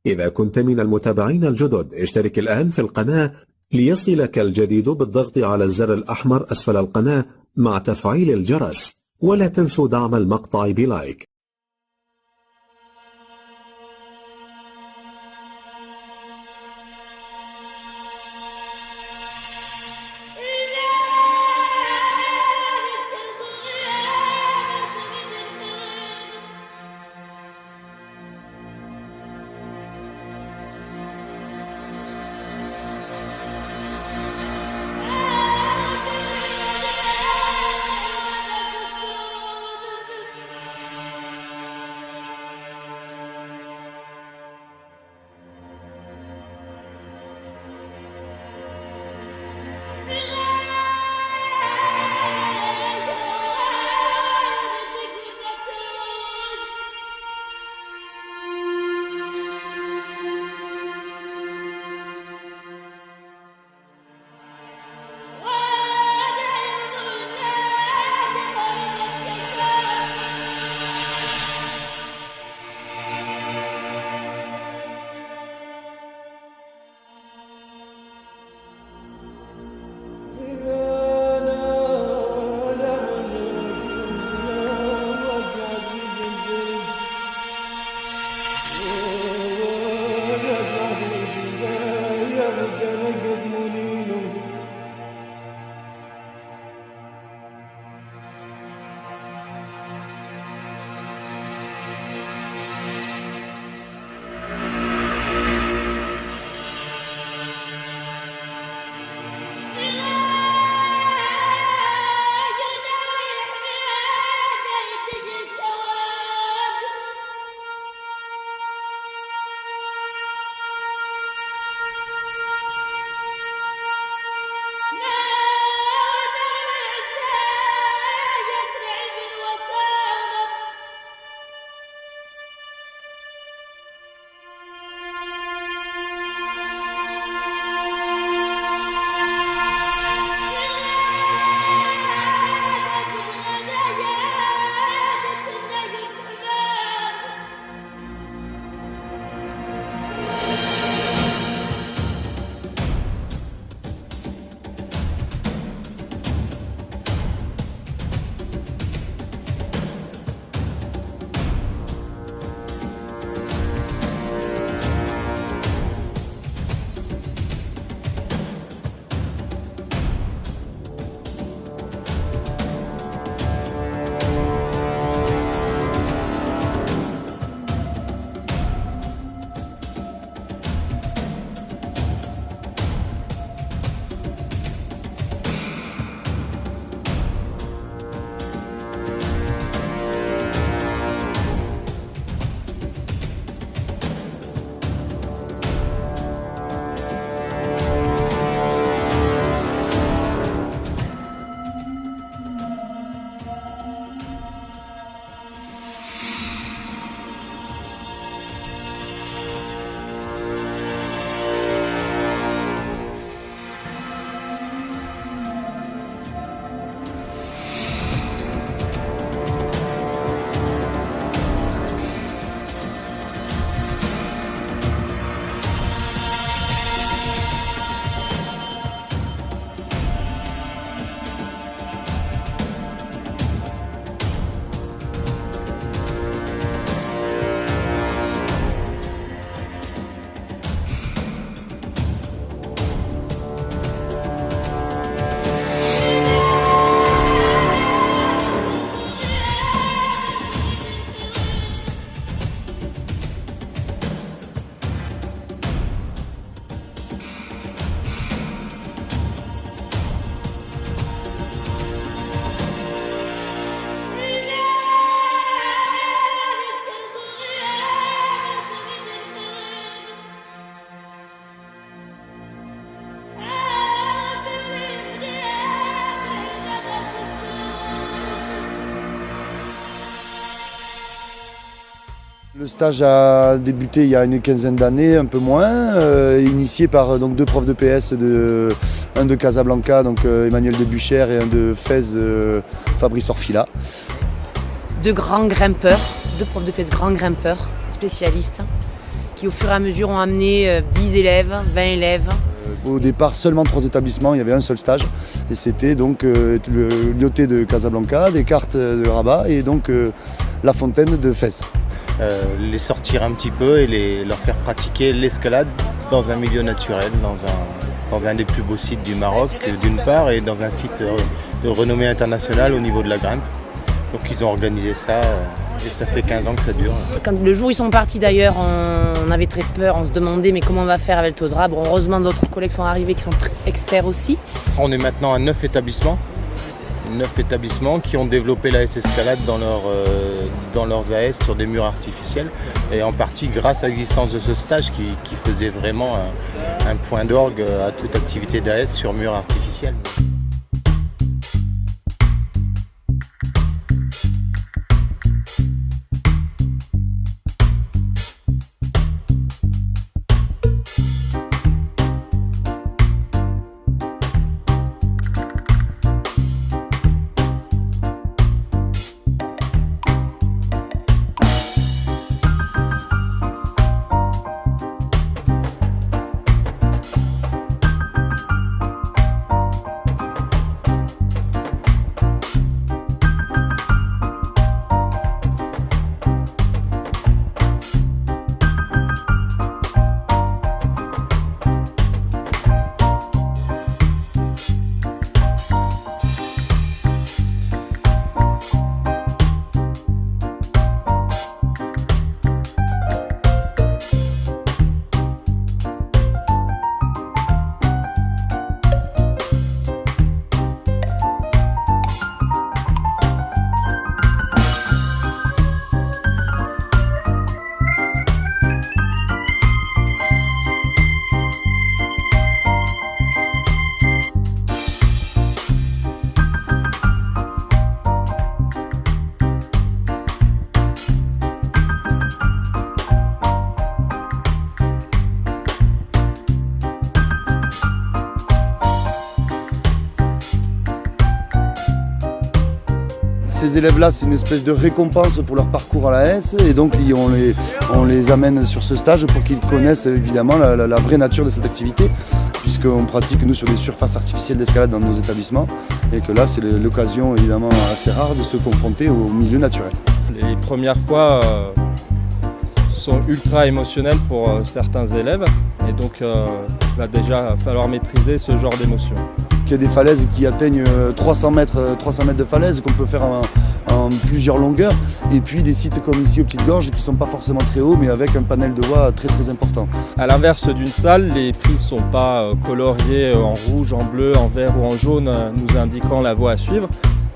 إذا كنت من المتابعين الجدد اشترك الآن في القناة ليصلك الجديد بالضغط على الزر الأحمر أسفل القناة مع تفعيل الجرس، ولا تنسوا دعم المقطع بلايك. Le stage a débuté il y a une quinzaine d'années, un peu moins, initié par donc, deux profs de PS, un de Casablanca, donc Emmanuel de Buchère, et un de Fès, Fabrice Orfila. Deux grands grimpeurs, deux profs de PS grands grimpeurs, spécialistes, qui au fur et à mesure ont amené 10 élèves, 20 élèves. Au départ, seulement 3 établissements, il y avait un seul stage. Et c'était donc le Lyoté de Casablanca, Descartes de Rabat et donc la Fontaine de Fès. Les sortir un petit peu et leur faire pratiquer l'escalade dans un milieu naturel, dans un des plus beaux sites du Maroc d'une part et dans un site de renommée internationale au niveau de la grimpe. Donc ils ont organisé ça et ça fait 15 ans que ça dure. Quand le jour où ils sont partis d'ailleurs, on avait très peur, on se demandait mais comment on va faire avec le Todra. Bon, heureusement d'autres collègues sont arrivés qui sont très experts aussi. On est maintenant à 9 établissements qui ont développé l'AS Escalade dans leurs AS sur des murs artificiels et en partie grâce à l'existence de ce stage qui faisait vraiment un point d'orgue à toute activité d'AS sur murs artificiels. Ces élèves-là, c'est une espèce de récompense pour leur parcours à l'AS et donc on les amène sur ce stage pour qu'ils connaissent évidemment la vraie nature de cette activité puisqu'on pratique nous sur des surfaces artificielles d'escalade dans nos établissements et que là c'est l'occasion évidemment assez rare de se confronter au milieu naturel. Les premières fois sont ultra émotionnelles pour certains élèves et donc il va déjà falloir maîtriser ce genre d'émotions. Il y a des falaises qui atteignent 300 mètres de falaise qu'on peut faire en plusieurs longueurs et puis des sites comme ici aux Petites Gorges qui ne sont pas forcément très hauts mais avec un panel de voies très très important. A l'inverse d'une salle, les prises ne sont pas coloriées en rouge, en bleu, en vert ou en jaune nous indiquant la voie à suivre.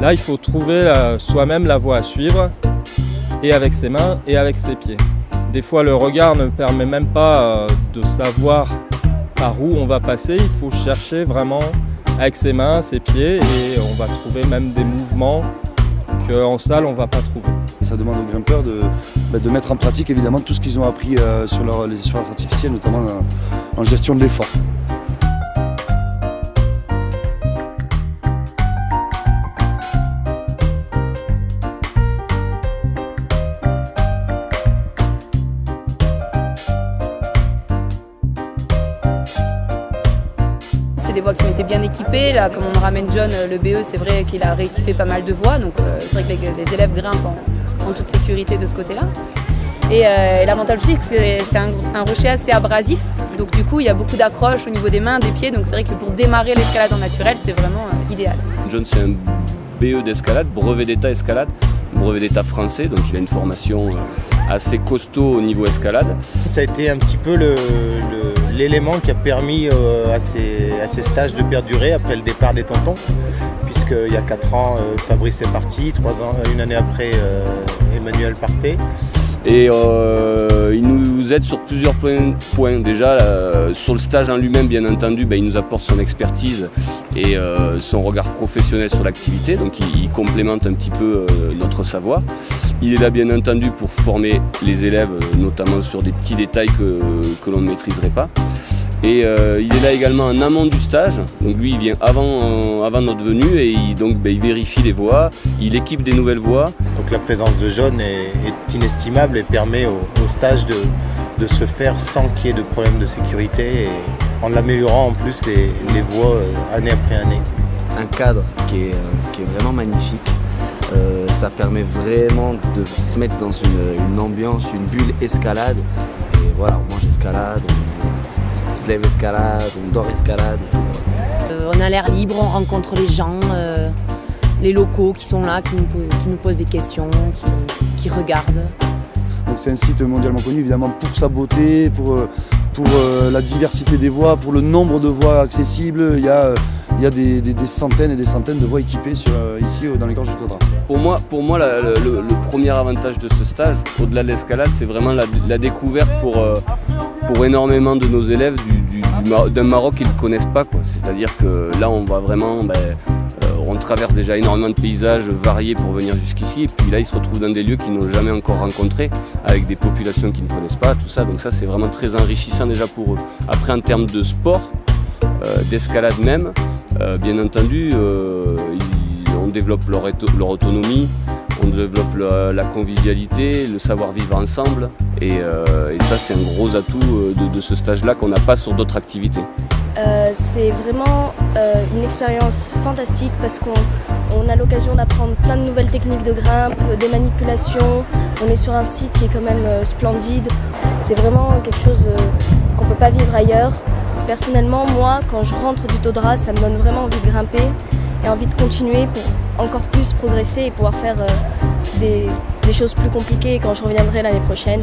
Là il faut trouver soi-même la voie à suivre et avec ses mains et avec ses pieds. Des fois le regard ne permet même pas de savoir par où on va passer, il faut chercher vraiment avec ses mains, ses pieds et on va trouver même des mouvements qu'en salle on ne va pas trouver. Et ça demande aux grimpeurs de mettre en pratique évidemment tout ce qu'ils ont appris sur les surfaces artificielles, notamment en gestion de l'effort. Des voies qui ont été bien équipées, là comme on ramène John, le BE c'est vrai qu'il a rééquipé pas mal de voies, donc c'est vrai que les élèves grimpent en toute sécurité de ce côté-là. Et l'avantage aussi c'est que c'est un rocher assez abrasif, donc du coup il y a beaucoup d'accroches au niveau des mains, des pieds, donc c'est vrai que pour démarrer l'escalade en naturel c'est vraiment idéal. John c'est un BE d'escalade, brevet d'état escalade, brevet d'état français, donc il a une formation assez costaud au niveau escalade. Ça a été un petit peu l'élément qui a permis à ces stages de perdurer après le départ des tontons, puisqu'il y a 4 ans Fabrice est parti, 3 ans, une année après Emmanuel partait. Et il nous aide sur plusieurs points. Déjà, sur le stage en lui-même, bien entendu, il nous apporte son expertise et son regard professionnel sur l'activité. Donc il complémente un petit peu notre savoir. Il est là, bien entendu, pour former les élèves, notamment sur des petits détails que l'on ne maîtriserait pas. Et il est là également en amont du stage, donc lui il vient avant notre venue et il vérifie les voies, il équipe des nouvelles voies. Donc la présence de John est inestimable et permet au stage de se faire sans qu'il y ait de problème de sécurité et en améliorant en plus les voies année après année. Un cadre qui est vraiment magnifique. Ça permet vraiment de se mettre dans une ambiance, une bulle escalade. Et voilà, on mange escalade, on se lève escalade, on dort escalade. On a l'air libre, on rencontre les gens, les locaux qui sont là, qui nous posent des questions, qui regardent. Donc c'est un site mondialement connu évidemment pour sa beauté, pour la diversité des voies, pour le nombre de voies accessibles. Il y a des centaines et des centaines de voies équipées ici dans les gorges du Todra. Pour moi le premier avantage de ce stage, au-delà de l'escalade, c'est vraiment la découverte pour énormément de nos élèves d'un Maroc qu'ils ne connaissent pas. C'est-à-dire que là on va vraiment, on traverse déjà énormément de paysages variés pour venir jusqu'ici, et puis là ils se retrouvent dans des lieux qu'ils n'ont jamais encore rencontrés, avec des populations qu'ils ne connaissent pas, tout ça. Donc ça c'est vraiment très enrichissant déjà pour eux. Après en termes de sport, d'escalade même, bien entendu, on développe leur autonomie, on développe la convivialité, le savoir-vivre ensemble. Et ça, c'est un gros atout de ce stage-là qu'on n'a pas sur d'autres activités. C'est vraiment une expérience fantastique parce qu'on a l'occasion d'apprendre plein de nouvelles techniques de grimpe, des manipulations. On est sur un site qui est quand même splendide. C'est vraiment quelque chose qu'on ne peut pas vivre ailleurs. Personnellement, moi, quand je rentre du Todra, ça me donne vraiment envie de grimper et envie de continuer pour encore plus progresser et pouvoir faire des choses plus compliquées quand je reviendrai l'année prochaine.